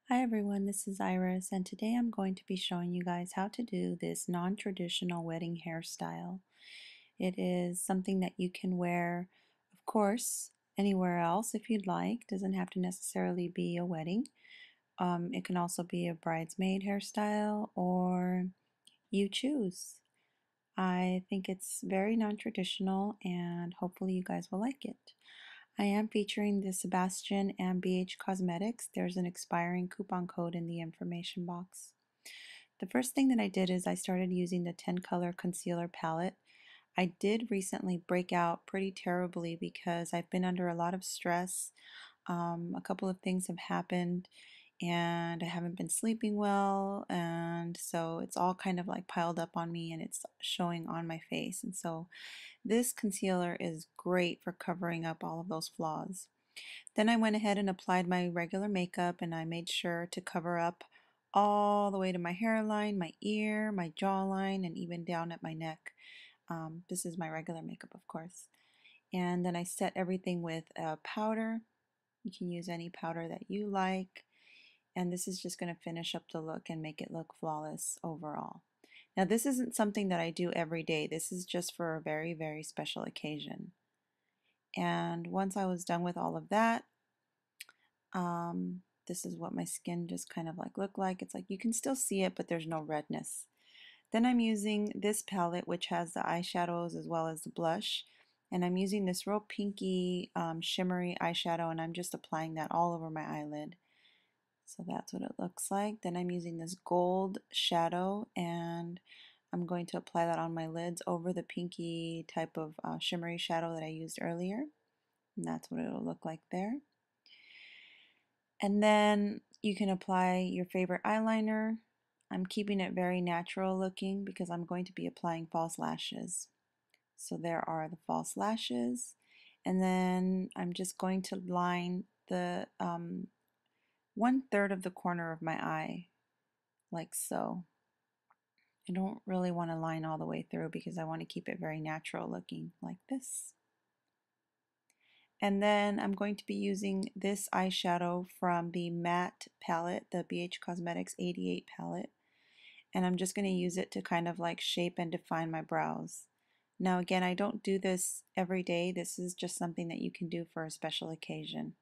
Hi everyone, this is Iris, and today I'm going to be showing you guys how to do this non-traditional wedding hairstyle. It is something that you can wear, of course, anywhere else if you'd like. Doesn't have to necessarily be a wedding. It can also be a bridesmaid hairstyle, or you choose. I think it's very non-traditional, and hopefully you guys will like it. I am featuring the Sebastian and BH Cosmetics. There's an expiring coupon code in the information box. The first thing that I did is I started using the 10 color concealer palette. I did recently break out pretty terribly because I've been under a lot of stress. A couple of things have happened and I haven't been sleeping well, and so it's all kind of like piled up on me and it's showing on my face. And so this concealer is great for covering up all of those flaws. Then I went ahead and applied my regular makeup, and I made sure to cover up all the way to my hairline, my ear, my jawline, and even down at my neck. This is my regular makeup, of course. And then I set everything with a powder. You can use any powder that you like. And this is just going to finish up the look and make it look flawless overall. Now, this isn't something that I do every day. This is just for a very, very special occasion. And once I was done with all of that, this is what my skin just kind of like looked like. It's like you can still see it, but there's no redness. Then I'm using this palette, which has the eyeshadows as well as the blush. And I'm using this real pinky, shimmery eyeshadow, and I'm just applying that all over my eyelid. So that's what it looks like. Then I'm using this gold shadow, and I'm going to apply that on my lids over the pinky type of shimmery shadow that I used earlier. And that's what it'll look like there. And then you can apply your favorite eyeliner. I'm keeping it very natural looking because I'm going to be applying false lashes. So there are the false lashes. And then I'm just going to line the 1/3 of the corner of my eye, like so. I don't really want to line all the way through because I want to keep it very natural looking, like this. And then I'm going to be using this eyeshadow from the matte palette, the BH Cosmetics 88 palette. And I'm just going to use it to kind of like shape and define my brows. Now again, I don't do this every day. This is just something that you can do for a special occasion.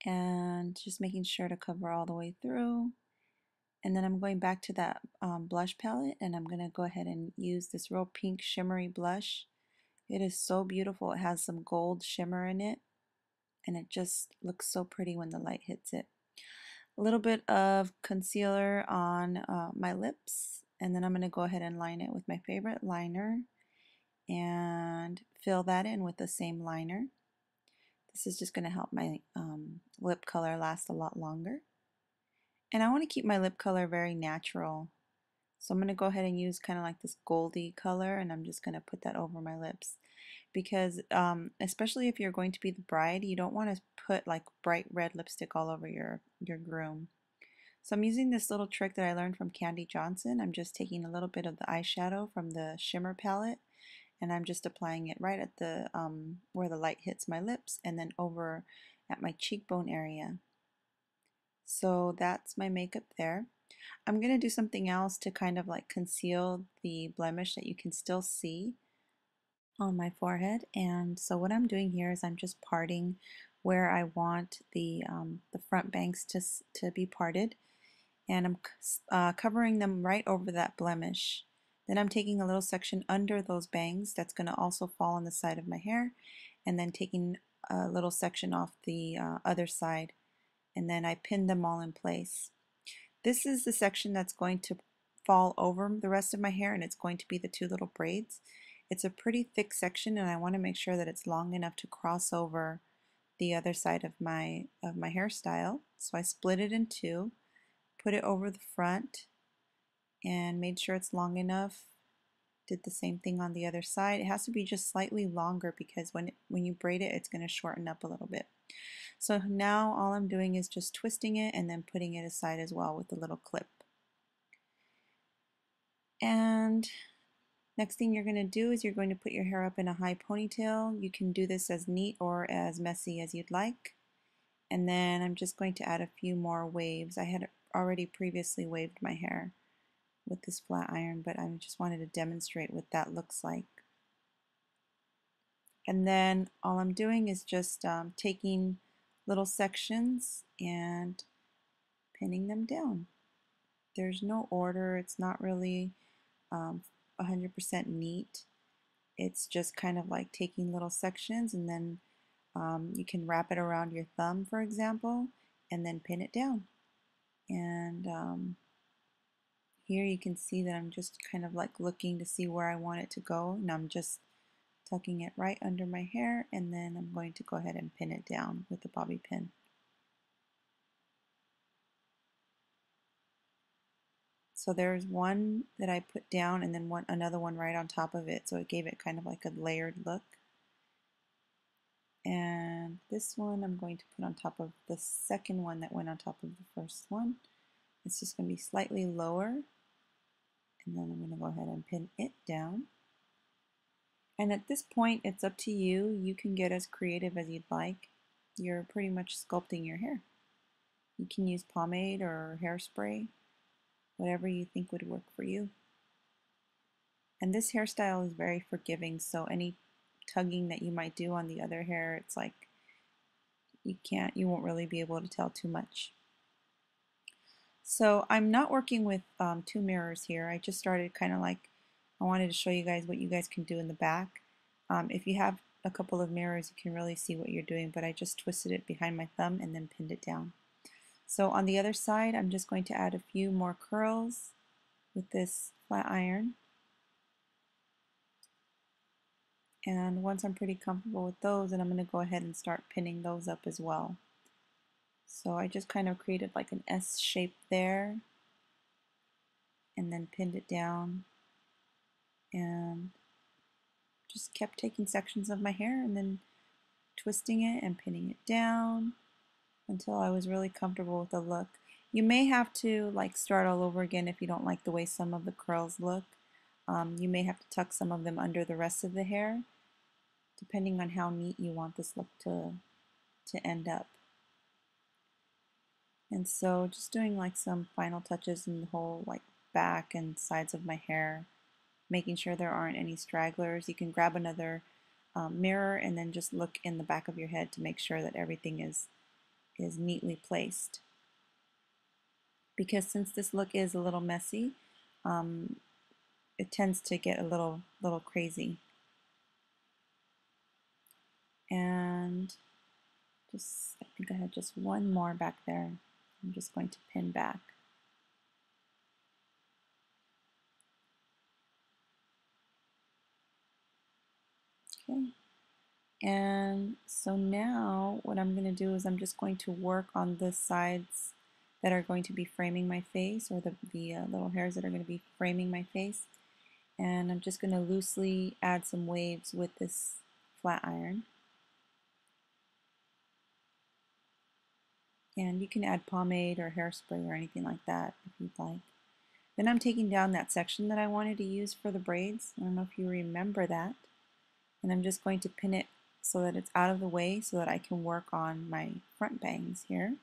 And just making sure to cover all the way through. And then I'm going back to that blush palette, and I'm going to go ahead and use this real pink shimmery blush. It is so beautiful. It has some gold shimmer in it, and it just looks so pretty when the light hits it. A little bit of concealer on my lips, and then I'm going to go ahead and line it with my favorite liner and fill that in with the same liner. This is just going to help my lip color last a lot longer. And I want to keep my lip color very natural. So I'm going to go ahead and use kind of like this goldy color, and I'm just going to put that over my lips. Because especially if you're going to be the bride, you don't want to put like bright red lipstick all over your groom. So I'm using this little trick that I learned from Candy Johnson. I'm just taking a little bit of the eyeshadow from the shimmer palette, and I'm just applying it right at the where the light hits my lips, and then over at my cheekbone area. So that's my makeup there. I'm going to do something else to kind of like conceal the blemish that you can still see on my forehead. And so what I'm doing here is I'm just parting where I want the front bangs to be parted, and I'm covering them right over that blemish. Then I'm taking a little section under those bangs that's going to also fall on the side of my hair, and then taking a little section off the other side, and then I pin them all in place. This is the section that's going to fall over the rest of my hair, and it's going to be the two little braids. It's a pretty thick section, and I want to make sure that it's long enough to cross over the other side of my hairstyle. So I split it in two, put it over the front, and made sure it's long enough. Did the same thing on the other side. It has to be just slightly longer because when you braid it, it's going to shorten up a little bit. So now all I'm doing is just twisting it and then putting it aside as well with the little clip. And next thing you're going to do is you're going to put your hair up in a high ponytail. You can do this as neat or as messy as you'd like. And then I'm just going to add a few more waves. I had already previously waved my hair with this flat iron, but I just wanted to demonstrate what that looks like. And then all I'm doing is just taking little sections and pinning them down. There's no order. It's not really 100% neat. It's just kind of like taking little sections, and then you can wrap it around your thumb, for example, and then pin it down. And here you can see that I'm just kind of like looking to see where I want it to go, and I'm just tucking it right under my hair, and then I'm going to go ahead and pin it down with the bobby pin. So there's one that I put down, and then another one right on top of it, so it gave it kind of like a layered look. And this one I'm going to put on top of the second one that went on top of the first one. It's just going to be slightly lower, and then I'm going to go ahead and pin it down. And at this point, it's up to you. You can get as creative as you'd like. You're pretty much sculpting your hair. You can use pomade or hairspray, whatever you think would work for you. And this hairstyle is very forgiving, so any tugging that you might do on the other hair, it's like you won't really be able to tell too much. So I'm not working with two mirrors here. I just started kind of like, I wanted to show you guys what you guys can do in the back. If you have a couple of mirrors, you can really see what you're doing, but I just twisted it behind my thumb and then pinned it down. So on the other side, I'm just going to add a few more curls with this flat iron. And once I'm pretty comfortable with those, then I'm going to go ahead and start pinning those up as well. So I just kind of created like an S shape there, and then pinned it down, and just kept taking sections of my hair and then twisting it and pinning it down until I was really comfortable with the look. You may have to like start all over again if you don't like the way some of the curls look. You may have to tuck some of them under the rest of the hair, depending on how neat you want this look to end up. And so just doing like some final touches in the whole like back and sides of my hair, making sure there aren't any stragglers. You can grab another mirror and then just look in the back of your head to make sure that everything is neatly placed. Because since this look is a little messy, it tends to get a little crazy. And just, I think I had just one more back there. I'm just going to pin back. Okay. And so now what I'm going to do is I'm just going to work on the sides that are going to be framing my face, or the little hairs that are going to be framing my face. And I'm just going to loosely add some waves with this flat iron. And you can add pomade or hairspray or anything like that if you'd like. Then I'm taking down that section that I wanted to use for the braids. I don't know if you remember that. And I'm just going to pin it so that it's out of the way so that I can work on my front bangs here.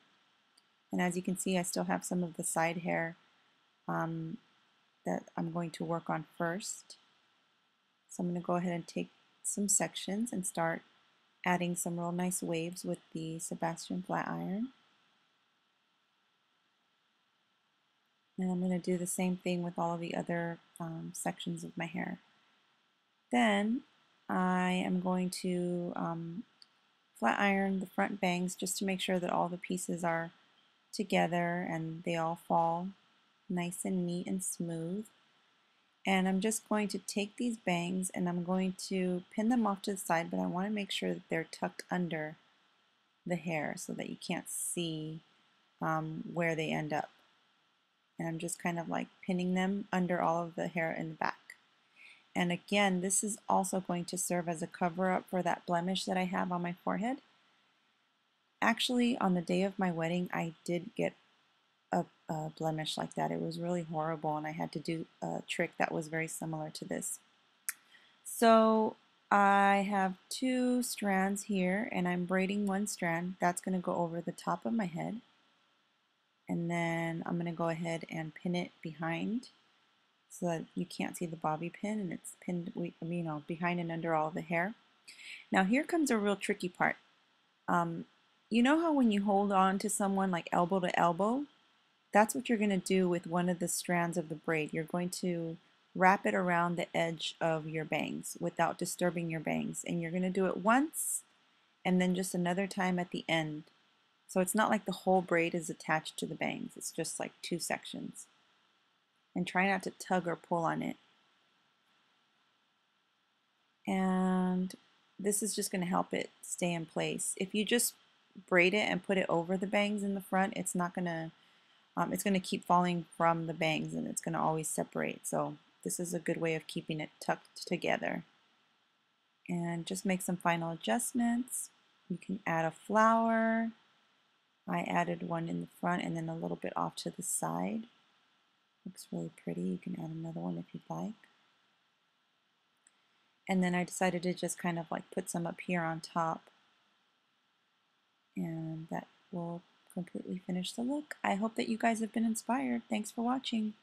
And as you can see, I still have some of the side hair that I'm going to work on first. So I'm going to go ahead and take some sections and start adding some real nice waves with the Sebastian flat iron. And I'm going to do the same thing with all of the other sections of my hair. Then I am going to flat iron the front bangs just to make sure that all the pieces are together and they all fall nice and neat and smooth. And I'm just going to take these bangs and I'm going to pin them off to the side, but I want to make sure that they're tucked under the hair so that you can't see where they end up. And I'm just kind of like pinning them under all of the hair in the back. And again, this is also going to serve as a cover-up for that blemish that I have on my forehead. Actually, on the day of my wedding, I did get a blemish like that. It was really horrible, and I had to do a trick that was very similar to this. So I have two strands here and I'm braiding one strand. That's going to go over the top of my head. And then I'm going to go ahead and pin it behind so that you can't see the bobby pin and it's pinned, behind and under all the hair. Now here comes a real tricky part. Um, you know how when you hold on to someone like elbow to elbow, that's what you're going to do with one of the strands of the braid. You're going to wrap it around the edge of your bangs without disturbing your bangs. And you're going to do it once and then just another time at the end. So it's not like the whole braid is attached to the bangs. It's just like two sections. And try not to tug or pull on it. And this is just going to help it stay in place. If you just braid it and put it over the bangs in the front, it's not going to it's going to keep falling from the bangs and it's going to always separate. So this is a good way of keeping it tucked together. And just make some final adjustments. You can add a flower. I added one in the front and then a little bit off to the side. Looks really pretty. You can add another one if you'd like. And then I decided to just kind of like put some up here on top. And that will completely finish the look. I hope that you guys have been inspired. Thanks for watching.